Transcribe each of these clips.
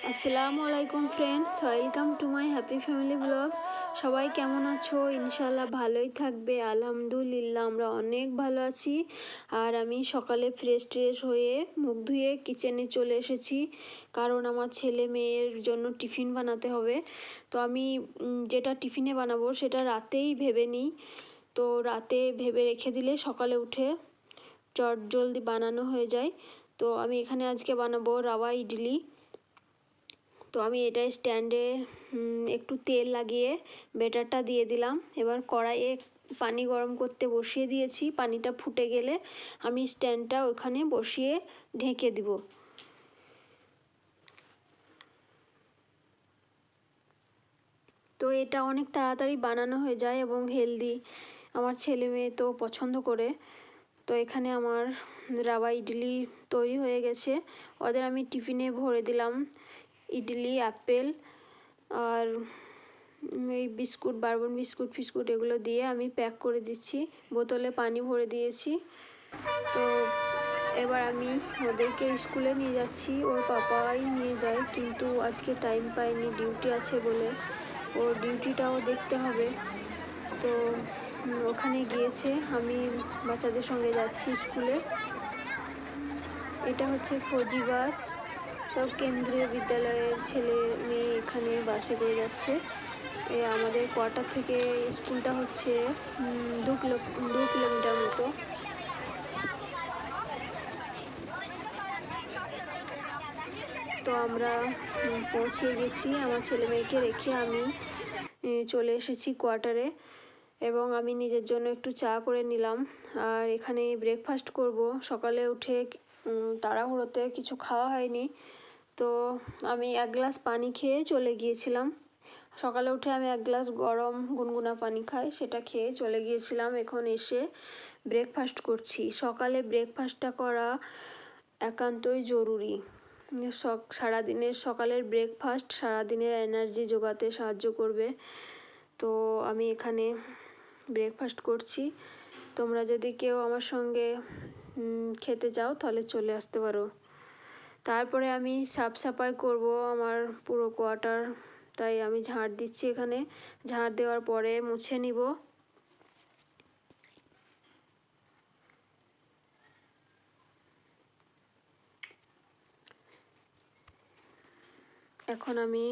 আসসালামু আলাইকুম friends, welcome to my happy family blog. সবাই কেমন আছো? ইনশাল্লাহ ভালোই থাকবে। আলহামদুলিল্লাহ আমরা অনেক ভালো আছি। আর আমি সকালে ফ্রেশ হয়ে মুখ ধুয়ে কিচেনে চলে এসেছি, কারণ আমার ছেলে মেয়ের জন্য টিফিন বানাতে হবে। তো আমি যেটা টিফিনে বানাবো সেটা রাতেই ভেবে নিই। তো রাতে ভেবে রেখে দিলে সকালে উঠে চটজলদি বানানো হয়ে যায়। তো আমি এখানে আজকে বানাবো রাওয়া ইডলি। তো আমি এটা স্ট্যান্ডে একটু তেল লাগিয়ে ব্যাটারটা দিয়ে দিলাম। এবার কড়াইয়ে পানি গরম করতে বসিয়ে দিয়েছি। পানিটা ফুটে গেলে আমি স্ট্যান্ডটা ওখানে বসিয়ে ঢেকে দিব। তো এটা অনেক তাড়াতাড়ি বানানো হয়ে যায় এবং হেলদি। আমার ছেলে মেয়ে তো পছন্দ করে। তো এখানে আমার রাওয়া ইডলি তৈরি হয়ে গেছে। ওদের আমি টিফিনে ভরে দিলাম ইডলি, আপেল আর এই বিস্কুট, বারবন বিস্কুট ফিস্কুট এগুলো দিয়ে আমি প্যাক করে দিচ্ছি। বোতলে পানি ভরে দিয়েছি। তো এবার আমি ওদেরকে স্কুলে নিয়ে যাচ্ছি। ওর পাপাই নিয়ে যায়, কিন্তু আজকে টাইম পাইনি, ডিউটি আছে বলে। ওর ডিউটিটাও দেখতে হবে। তো ওখানে গিয়েছে, আমি বাচ্চাদের সঙ্গে যাচ্ছি স্কুলে। এটা হচ্ছে ফৌজি বাস। সব কেন্দ্রীয় বিদ্যালয়ের ছেলে মেয়ে এখানে বাসে করে যাচ্ছে। আমাদের কোয়ার্টার থেকে স্কুলটা হচ্ছে 2 কিলোমিটার মতো। তো আমরা পৌঁছে গেছি। আমার ছেলে মেয়েকে রেখে আমি চলে এসেছি কোয়ার্টারে, এবং আমি নিজের জন্য একটু চা করে নিলাম। আর এখানে ব্রেকফাস্ট করব। সকালে উঠে তাড়াহুড়োতে কিছু খাওয়া হয়নি। তো আমি 1 গ্লাস পানি খেয়ে চলে গিয়েছিলাম। সকালে উঠে আমি 1 গ্লাস গরম গুনগুনা পানি খাই, সেটা খেয়ে চলে গিয়েছিলাম। এখন এসে ব্রেকফাস্ট করছি। সকালে ব্রেকফাস্টটা করা একান্তই জরুরি। সারাদিনের সকালের ব্রেকফাস্ট সারাদিনের এনার্জি জোগাতে সাহায্য করবে। তো আমি এখানে ব্রেকফাস্ট করছি। তোমরা যদি কেউ আমার সঙ্গে খেতে চাও তাহলে চলে আসতে পারো। তারপরে আমি সাফ সাফাই করব আমার পুরো কোয়ার্টার। তাই আমি ঝাড় দিচ্ছি এখানে। ঝাড় দেওয়ার পরে মুছে নিব। এখন আমি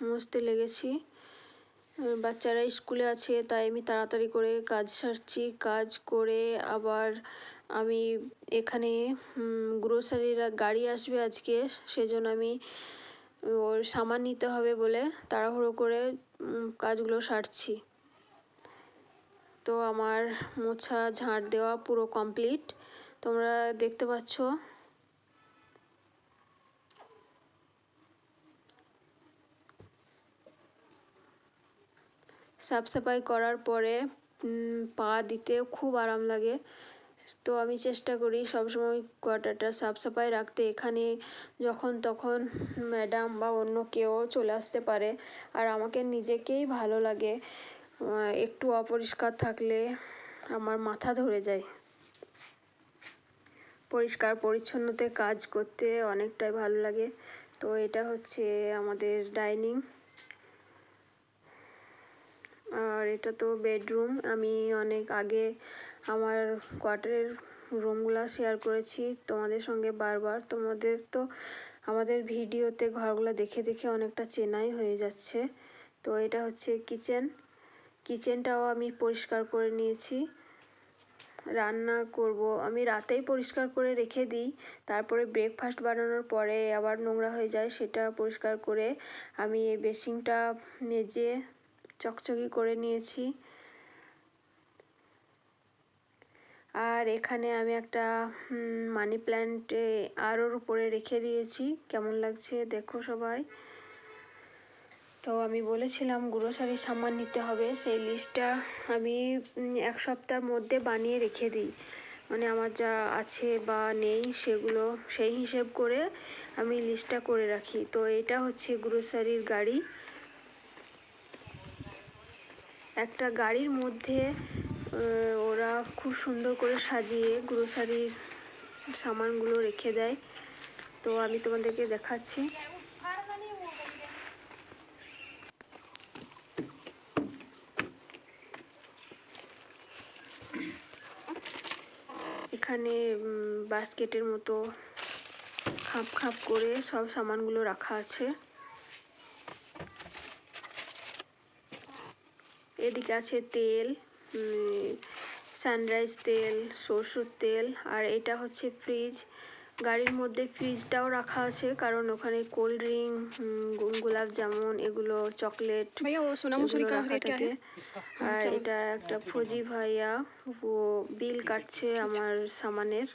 মুছতে লেগেছি। বাচ্চারা স্কুলে আছে, তাই আমি তাড়াতাড়ি করে কাজ সারছি। কাজ করে আবার আমি এখানে গ্রোসারির গাড়ি আসবে আজকে, সেজন্য আমি ওর সামান নিতে হবে বলে তাড়াহুড়ো করে কাজগুলো সারছি। তো আমার মোছা ঝাড় দেওয়া পুরো কমপ্লিট, তোমরা দেখতে পাচ্ছ। সাফ সাফাই করার পরে পা দিতে খুব আরাম লাগে। তো আমি চেষ্টা করি সবসময় কোয়ার্টারটা সাফ সাফাই রাখতে। এখানে যখন তখন ম্যাডাম বা অন্য কেউ চলে আসতে পারে, আর আমাকে নিজেকেই ভালো লাগে। একটু অপরিষ্কার থাকলে আমার মাথা ধরে যায়। পরিষ্কার পরিচ্ছন্নতে কাজ করতে অনেকটাই ভালো লাগে। তো এটা হচ্ছে আমাদের ডাইনিং, আর এটা তো বেডরুম। আমি অনেক আগে আমার কোয়ার্টারের রুমগুলো শেয়ার করেছি তোমাদের সঙ্গে বারবার। তোমাদের তো আমাদের ভিডিওতে ঘরগুলো দেখে দেখে অনেকটা চেনাই হয়ে যাচ্ছে। তো এটা হচ্ছে কিচেনটাও আমি পরিষ্কার করে নিয়েছি। রান্না করব, আমি রাতেই পরিষ্কার করে রেখে দিই। তারপরে ব্রেকফাস্ট বানানোর পরে আবার নোংরা হয়ে যায়, সেটা পরিষ্কার করে আমি এই বেসিনটা মেজে চকচকি করে নিয়েছি। আর এখানে আমি একটা মানি প্ল্যান্ট আরোর উপরে রেখে দিয়েছি। কেমন লাগছে দেখো সবাই। তো আমি বলেছিলাম গ্রোসারির সামান নিতে হবে, সেই লিস্টটা আমি 1 সপ্তাহের মধ্যে বানিয়ে রেখে দিই। মানে আমার যা আছে বা নেই সেগুলো সেই হিসেব করে আমি লিস্টটা করে রাখি। তো এটা হচ্ছে গ্রোসারির গাড়ি। একটা গাড়ির মধ্যে ওরা খুব সুন্দর করে সাজিয়ে গ্রোসারির সামানগুলো রেখে দেয়। তো আমি তোমাদেরকে দেখাচ্ছি। এখানে বাস্কেটের মতো খাপ খাপ করে সব সামানগুলো রাখা আছে। এদিকে আছে তেল, সানরাইজ তেল, সরষের তেল, আর এটা হচ্ছে ফ্রিজ। গাড়ির মধ্যে ফ্রিজটাও রাখা আছে, কারণ ওখানে কোল্ড ড্রিঙ্ক, গোলাপ জামুন, এগুলো চকলেট এগুলো রাখা থাকে। আর এটা একটা ফৌজি ভাইয়া, ও বিল কাটছে আমার সামানের।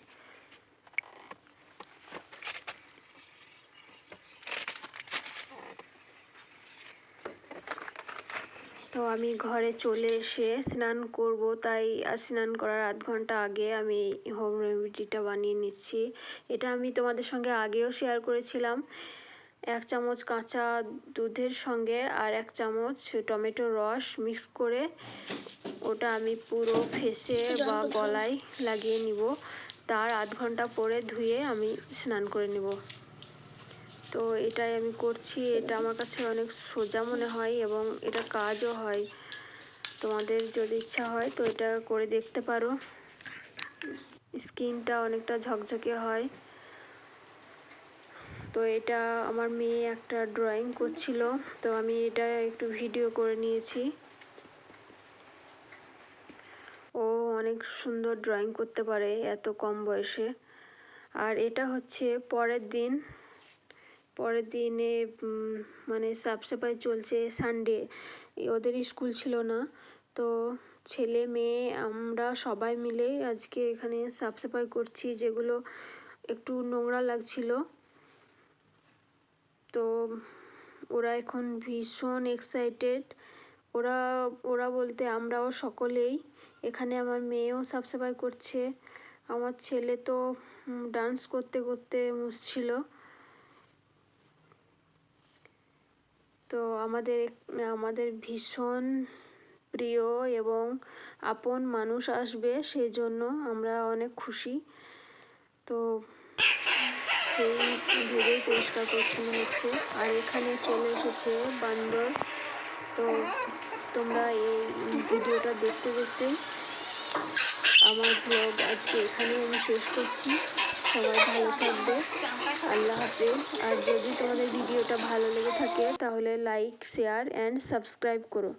তো আমি ঘরে চলে এসে স্নান করব, তাই স্নান করার আধ ঘন্টা আগে আমি হোম রেমেডিটা বানিয়ে নিচ্ছি। এটা আমি তোমাদের সঙ্গে আগেও শেয়ার করেছিলাম। 1 চামচ কাঁচা দুধের সঙ্গে আর 1 চামচ টমেটো রস মিক্স করে ওটা আমি পুরো ফেসে বা গলায় লাগিয়ে নিব। তার আধ ঘন্টা পরে ধুয়ে আমি স্নান করে নেব। তো এটাই আমি করছি। এটা আমার কাছে অনেক সোজা মনে হয় এবং এটা কাজও হয়। তোমাদের যদি ইচ্ছা হয় তো এটা করে দেখতে পারো। স্কিনটা অনেকটা ঝকঝকে হয়। তো এটা আমার মেয়ে একটা ড্রয়িং করছিল, তো আমি এটা একটু ভিডিও করে নিয়েছি। ও অনেক সুন্দর ড্রয়িং করতে পারে এত কম বয়সে। আর এটা হচ্ছে পরের দিনে মানে সাফ সাফাই চলছে, সানডে, ওদের স্কুল ছিল না। তো ছেলে মেয়ে আমরা সবাই মিলে আজকে এখানে সাফ সাফাই করছি, যেগুলো একটু নোংরা লাগছিল। তো ওরা এখন ভীষণ এক্সাইটেড। ওরা বলতে আমরাও সকলেই। এখানে আমার মেয়েও সাফ সাফাই করছে, আমার ছেলে তো ডান্স করতে করতে মুছছিল। তো আমাদের ভীষণ প্রিয় এবং আপন মানুষ আসবে, সেই জন্য আমরা অনেক খুশি। তো সেই ভেবেই পরিষ্কার পরিচ্ছন্ন হচ্ছে। আর এখানে চলে এসেছে বান্দর। তো তোমরা এই ভিডিওটা দেখতে দেখতেই আমার ব্লগ আজকে এখানেই আমি শেষ করছি। সবাই ভালো থাকবে, আল্লাহ হাফেজ। আর যদি তোমাদের ভিডিওটা ভালো লেগে থাকে তাহলে লাইক, শেয়ার অ্যান্ড সাবস্ক্রাইব করো।